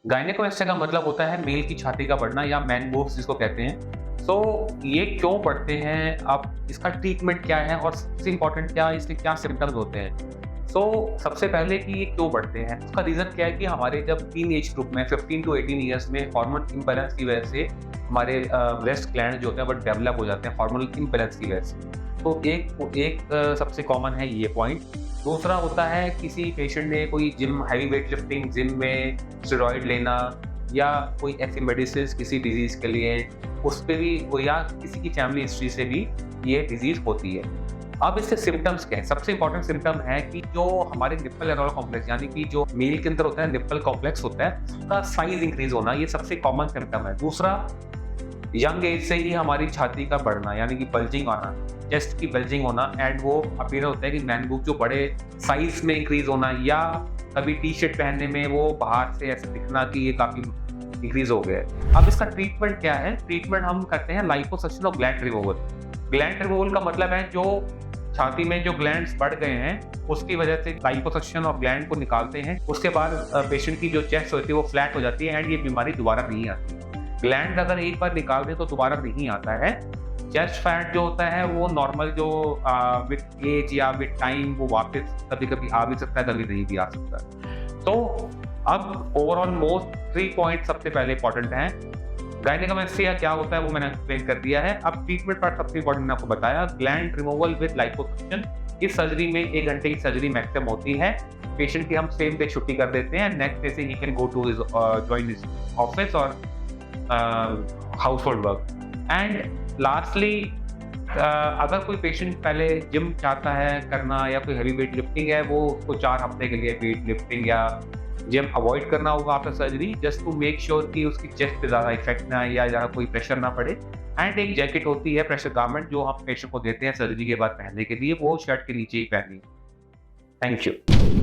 Gynaecomastia का मतलब होता है मेल की छाती का बढ़ना या मैन बोब्स जिसको कहते हैं। तो ये क्यों बढ़ते हैं, अब इसका ट्रीटमेंट क्या है और सबसे इम्पोर्टेंट क्या इसके क्या सिम्पटम्स होते हैं। तो सबसे पहले कि ये क्यों बढ़ते हैं, उसका रीज़न क्या है कि हमारे जब टीन एज ग्रुप में 15 टू 18 ईयर्स में हार्मोन इम्बैलेंस की वजह से हमारे ब्रेस्ट ग्लैंड जो होते हैं वो डेवलप हो जाते हैं हार्मोनल इम्बैलेंस की वजह से। तो सबसे कॉमन है ये पॉइंट। दूसरा होता है किसी पेशेंट ने कोई gym heavy weight lifting gym में स्टेरॉइड लेना या कोई ऐसी मेडिसिन किसी डिजीज़ के लिए उस पे भी या किसी की फैमिली हिस्ट्री से भी ये डिजीज़ होती है। अब इसके सिम्पटम्स क्या है? सबसे इंपॉर्टेंट सिम्पटम है कि जो हमारे निप्पल एरोला कॉम्प्लेक्स यानी कि जो मेल के अंदर होता है निप्पल कॉम्प्लेक्स होता है उसका साइज इंक्रीज होना, ये सबसे कॉमन सिम्पटम है। दूसरा, यंग एज से ही हमारी छाती का बढ़ना यानी कि बल्जिंग आना, चेस्ट की बल्जिंग होना एंड वो अपीयर होता है कि मैन बूब जो बड़े साइज में इंक्रीज होना या कभी टी शर्ट पहनने में वो बाहर से ऐसे दिखना कि ये काफी इंक्रीज हो गया है। अब इसका ट्रीटमेंट क्या है? ट्रीटमेंट हम करते हैं लाइपोसक्शन और ग्लैंड रिमूवल। ग्लैंड रिमूवल का मतलब है जो छाती में जो ग्लैंड्स बढ़ गए हैं उसकी वजह से लाइपोसक्शन और ग्लैंड को निकालते हैं। उसके बाद पेशेंट की जो चेस्ट होती है वो फ्लैट हो जाती है एंड ये बीमारी दोबारा नहीं आती। ग्लैंड अगर एक बार निकाल दे तो दोबारा नहीं आता है। चेस्ट फैट जो होता है वो नॉर्मल जो विद एज या विद टाइम वो वापस कभी कभी आ भी सकता है, कभी नहीं भी आ सकता। तो अब ओवरऑल मोस्ट 3 पॉइंट सबसे पहले इंपॉर्टेंट हैं। गायनेकोमेस्टिया क्या होता है वो मैंने एक्सप्लेन कर दिया है। अब ट्रीटमेंट पार्ट सबसे इंपॉर्टेंट मैंने आपको बताया, ग्लैंड रिमूवल विद लाइपोसक्शन। इस सर्जरी में 1 घंटे की सर्जरी मैक्सिमम होती है। पेशेंट की हम सेम डे छुट्टी कर देते हैं, नेक्स्ट डे से ही can go to his join his office और हाउसहोल्ड वर्क। एंड लास्टली, अगर कोई पेशेंट पहले जिम चाहता है करना या कोई हैवी वेट लिफ्टिंग है, वो उसको 4 हफ्ते के लिए वेट लिफ्टिंग या जिम अवॉइड करना होगा after surgery, just to make sure कि उसकी चेस्ट पे ज़्यादा इफेक्ट ना आए या ज़्यादा कोई प्रेशर ना पड़े। एंड एक जैकेट होती है प्रेशर गारमेंट जो हम पेशेंट को देते हैं सर्जरी के बाद पहनने के लिए, वो शर्ट के नीचे ही पहनी है। Thank you.